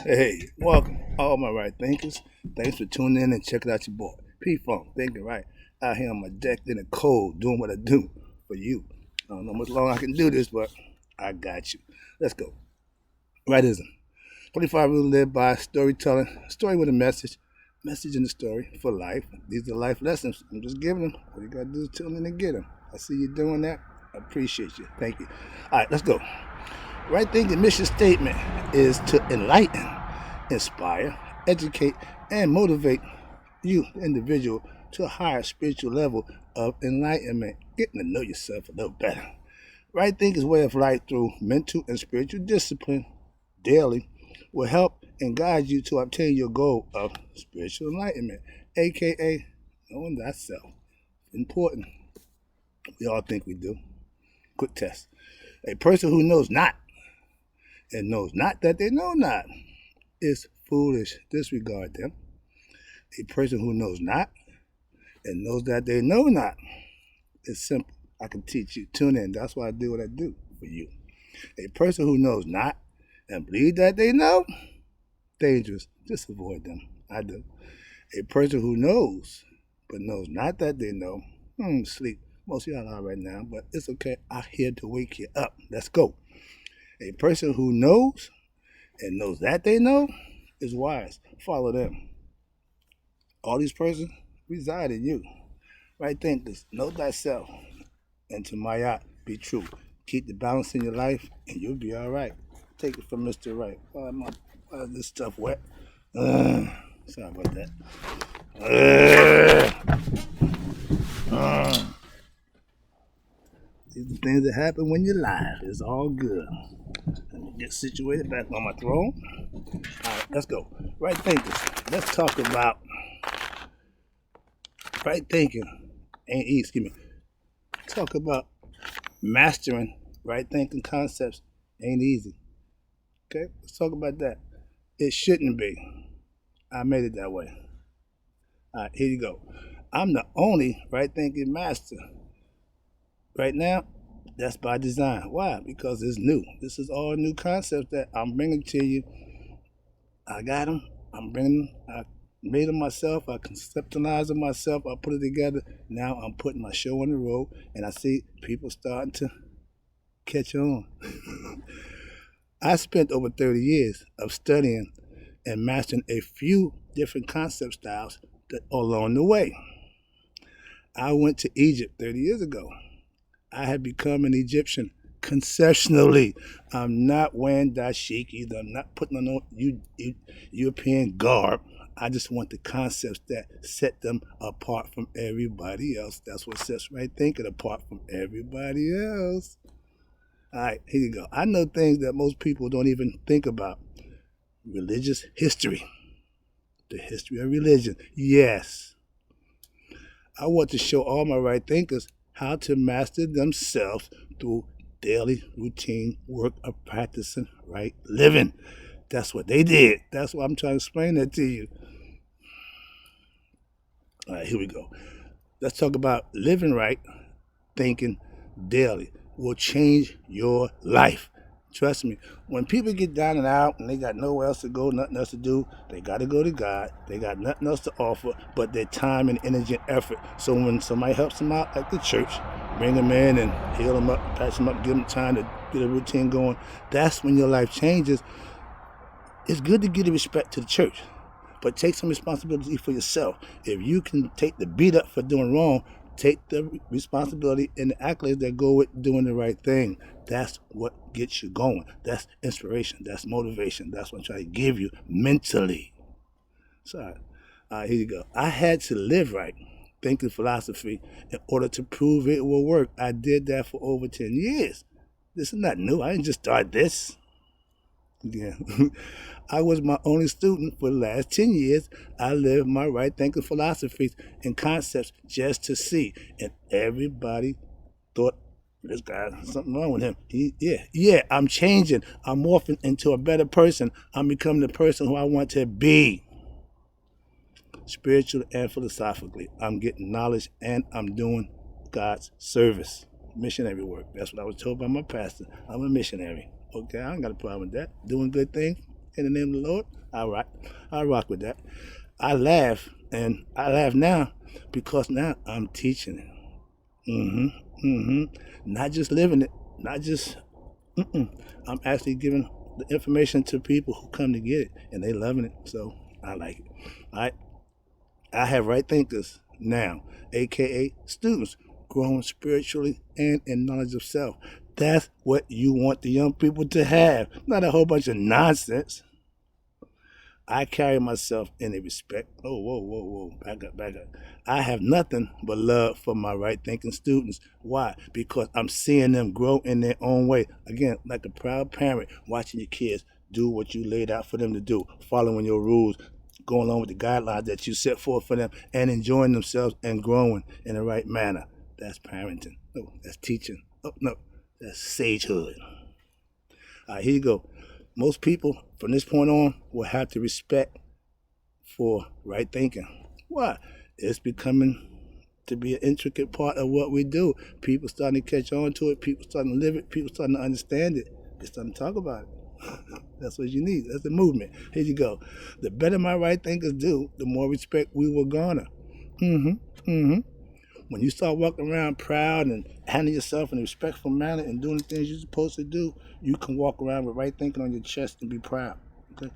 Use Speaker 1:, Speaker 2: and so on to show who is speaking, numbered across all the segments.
Speaker 1: Hey, welcome, all my right thinkers. Thanks for tuning in and checking out your boy, P Funk, thinking right, out here on my deck in the cold, doing what I do for you. I don't know how much longer I can do this, but I got you. Let's go. Rightism. 25 rules live by storytelling, story with a message in the story for life. These are life lessons. I'm just giving them. All you gotta do is tune in and get them. I see you doing that. I appreciate you. Thank you. All right, let's go. Right thinking mission statement is to enlighten, inspire, educate, and motivate you, the individual, to a higher spiritual level of enlightenment, getting to know yourself a little better. Right thinking's way of life through mental and spiritual discipline daily will help and guide you to obtain your goal of spiritual enlightenment, aka knowing thyself. Important. We all think we do. Quick test. A person who knows not and knows not that they know not is foolish. Disregard them. A person who knows not and knows that they know not is simple. I can teach you. Tune in. That's why I do what I do for you. A person who knows not and believes that they know, dangerous. Just avoid them. I do. A person who knows but knows not that they know, sleep. Most of y'all are right now, but it's okay. I'm here to wake you up. Let's go. A person who knows and knows that they know is wise. Follow them. All these persons reside in you. Right thinkers, know thyself, and to Mayat, be true. Keep the balance in your life, and you'll be all right. Take it from Mr. Wright. Why is this stuff wet? Sorry about that. These are things that happen when you're live. It's all good. Let me get situated back on my throne. All right, let's go. Right thinkers. Let's talk about right thinking. Excuse me. Talk about mastering right thinking concepts ain't easy. Okay, let's talk about that. It shouldn't be. I made it that way. All right, here you go. I'm the only right thinking master. Right now, that's by design. Why? Because it's new. This is all new concepts that I'm bringing to you. I got them. I'm bringing them. I made them myself. I conceptualized them myself. I put it together. Now I'm putting my show on the road, and I see people starting to catch on. I spent over 30 years of studying and mastering a few different concept styles that along the way. I went to Egypt 30 years ago. I had become an Egyptian conceptually. I'm not wearing dashikis. I'm not putting on no European garb. I just want the concepts that set them apart from everybody else. That's what sets right thinking apart from everybody else. All right, here you go. I know things that most people don't even think about. Religious history. The history of religion. Yes. I want to show all my right thinkers how to master themselves through daily routine work of practicing right living. That's what they did. That's why I'm trying to explain that to you. All right, here we go. Let's talk about living right, thinking daily will change your life. Trust me, when people get down and out and they got nowhere else to go, nothing else to do, they got to go to God. They got nothing else to offer but their time and energy and effort. So when somebody helps them out at the church, bring them in and heal them up, patch them up, give them time to get a routine going, that's when your life changes. It's good to give the respect to the church, but take some responsibility for yourself. If you can take the beat up for doing wrong, take the responsibility and the accolades that go with doing the right thing. That's what gets you going. That's inspiration. That's motivation. That's what I'm trying to give you mentally. So, here you go. I had to live right, thinking philosophy, in order to prove it will work. I did that for over 10 years. This is not new. I didn't just start this. Yeah. I was my only student for the last 10 years. I lived my right thinking philosophies and concepts just to see. And everybody thought, this guy, something wrong with him. I'm changing. I'm morphing into a better person. I'm becoming the person who I want to be. Spiritually and philosophically. I'm getting knowledge and I'm doing God's service. Missionary work. That's what I was told by my pastor. I'm a missionary. Okay, I ain't got a problem with that. Doing good things. in the name of the Lord. I rock with that. I laugh, and I laugh now because now I'm teaching it. Not just living it, not just. I'm actually giving the information to people who come to get it, and they loving it. So I like it. I I have right thinkers now, aka students, growing spiritually and in knowledge of self. That's what you want the young people to have, not a whole bunch of nonsense. I carry myself in a respect. Oh, whoa, whoa, whoa. Back up, back up. I have nothing but love for my right thinking students. Why? Because I'm seeing them grow in their own way. Again, like a proud parent, watching your kids do what you laid out for them to do, following your rules, going along with the guidelines that you set forth for them, and enjoying themselves and growing in the right manner. That's parenting. No, that's teaching. Oh, no, that's sagehood. All right, here you go. Most people from this point on will have to respect for right thinking. Why? It's becoming to be an intricate part of what we do. People starting to catch on to it. People starting to live it. People starting to understand it. They're starting to talk about it. That's what you need. That's the movement. Here you go. The better my right thinkers do, the more respect we will garner. When you start walking around proud and handling yourself in a respectful manner and doing the things you're supposed to do, you can walk around with right thinking on your chest and be proud. Okay?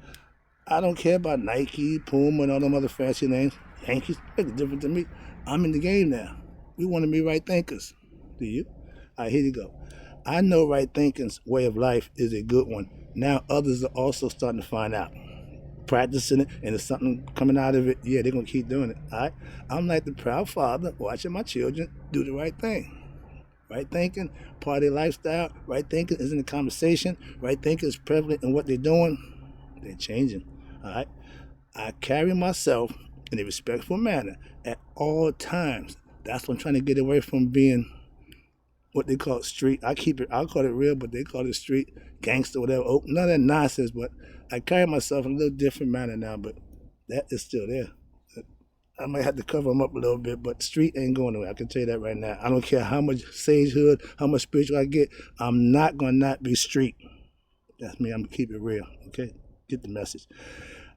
Speaker 1: I don't care about Nike, Puma, and all them other fancy names. Yankees, make a difference to me. I'm in the game now. We want to be right thinkers. Do you? All right, here you go. I know right thinking's way of life is a good one. Now others are also starting to find out. Practicing it, and there's something coming out of it, yeah, they're going to keep doing it. All right? I'm like the proud father watching my children do the right thing. Right thinking, part of their lifestyle. Right thinking is in the conversation. Right thinking is prevalent in what they're doing. They're changing. All right? I carry myself in a respectful manner at all times. That's what I'm trying to get away from being what they call street. I'll call it real, but they call it street, gangster, whatever. Oh, none of that nonsense, but I carry myself in a little different manner now, but that is still there. I might have to cover them up a little bit, but street ain't going away. I can tell you that right now. I don't care how much sagehood, how much spiritual I get. I'm not going to not be street. That's me. I'm going to keep it real, okay? Get the message.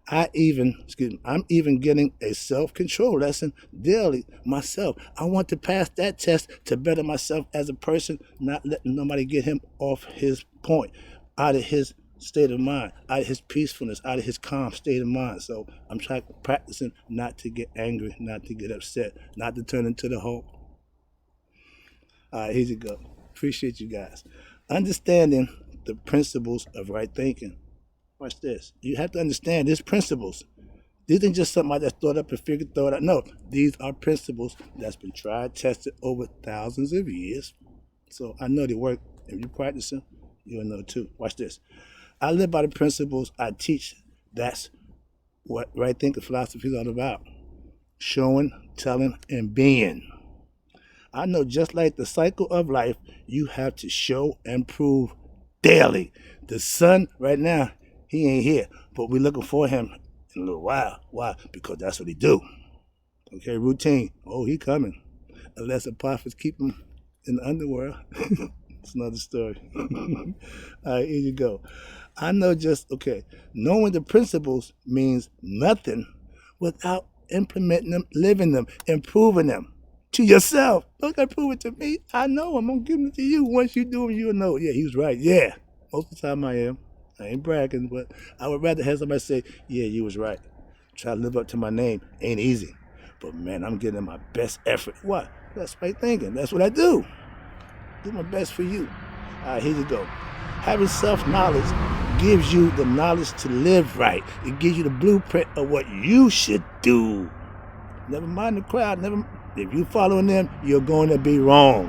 Speaker 1: I'm even getting a self-control lesson daily myself. I want to pass that test to better myself as a person, not letting nobody get him off his point, out of his state of mind, out of his peacefulness, out of his calm state of mind. So I'm practicing not to get angry, not to get upset, not to turn into the Hulk. All right, here you go. Appreciate you guys. Understanding the principles of right thinking. Watch this. You have to understand these principles. These ain't just something I just thought up and figured throw it out. No, these are principles that's been tried, tested over thousands of years. So I know they work. If you practice them, you'll know too. Watch this. I live by the principles I teach. That's what right thinking philosophy is all about. Showing, telling, and being. I know just like the cycle of life, you have to show and prove daily. The sun right now, he ain't here, but we're looking for him in a little while. Why? Because that's what he do. Okay, routine. Oh, he coming. Unless the prophets keep him in the underworld. It's another story. All right, here you go. I know knowing the principles means nothing without implementing them, living them, improving them to yourself. Don't gotta prove it to me. I know I'm gonna give them to you. Once you do them, you'll know. Yeah, he was right. Yeah. Most of the time I am. I ain't bragging, but I would rather have somebody say, yeah, you was right. Try to live up to my name. Ain't easy. But man, I'm giving my best effort. What? That's right thinking. That's what I do. Do my best for you. All right, here you go. Having self-knowledge gives you the knowledge to live right. It gives you the blueprint of what you should do. Never mind the crowd. If you following them, you're going to be wrong.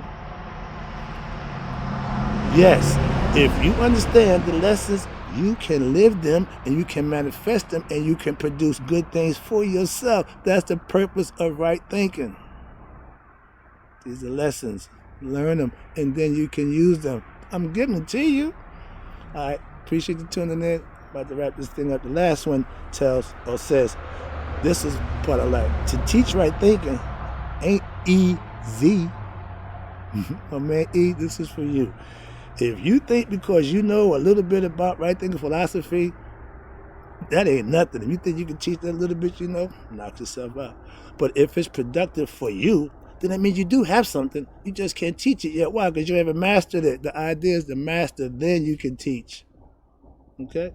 Speaker 1: Yes, if you understand the lessons, you can live them and you can manifest them and you can produce good things for yourself. That's the purpose of right thinking. These are lessons. Learn them and then you can use them. I'm giving them to you. All right, appreciate you tuning in. About to wrap this thing up. The last one says, this is part of life. To teach right thinking ain't easy. Oh man, this is for you. If you think because you know a little bit about right thinking philosophy, that ain't nothing. If you think you can teach that little bit, knock yourself out. But if it's productive for you, then that means you do have something. You just can't teach it yet. Why? Because you haven't mastered it. The idea is to master, then you can teach. Okay?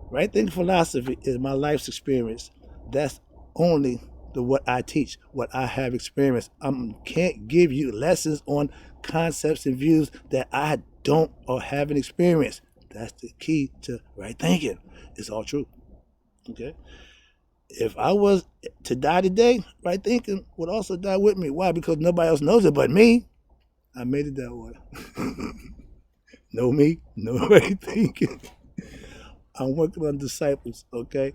Speaker 1: Right thinking philosophy is my life's experience. That's only what I teach, what I have experienced. I can't give you lessons on concepts and views that I don't or haven't experienced. That's the key to right thinking. It's all true. Okay? If I was to die today, right thinking would also die with me. Why? Because nobody else knows it but me. I made it that way. Know me, no right thinking. I'm working on disciples, okay?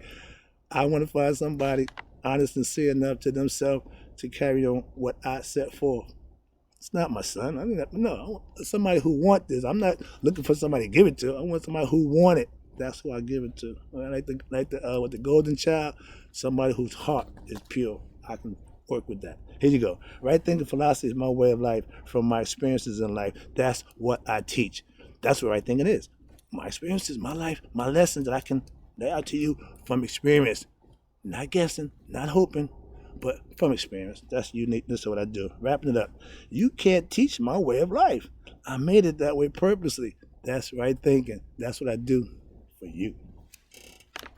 Speaker 1: I want to find somebody honest and sincere enough to themselves to carry on what I set forth. It's not my son. I want somebody who want this. I'm not looking for somebody to give it to. I want somebody who want it. That's who I give it to. With the golden child, somebody whose heart is pure. I can work with that. Here you go. Right thinking philosophy is my way of life from my experiences in life. That's what I teach. That's what right thinking is. My experiences, my life, my lessons that I can lay out to you from experience. Not guessing, not hoping, but from experience. That's the uniqueness of what I do. Wrapping it up. You can't teach my way of life. I made it that way purposely. That's right thinking. That's what I do for you.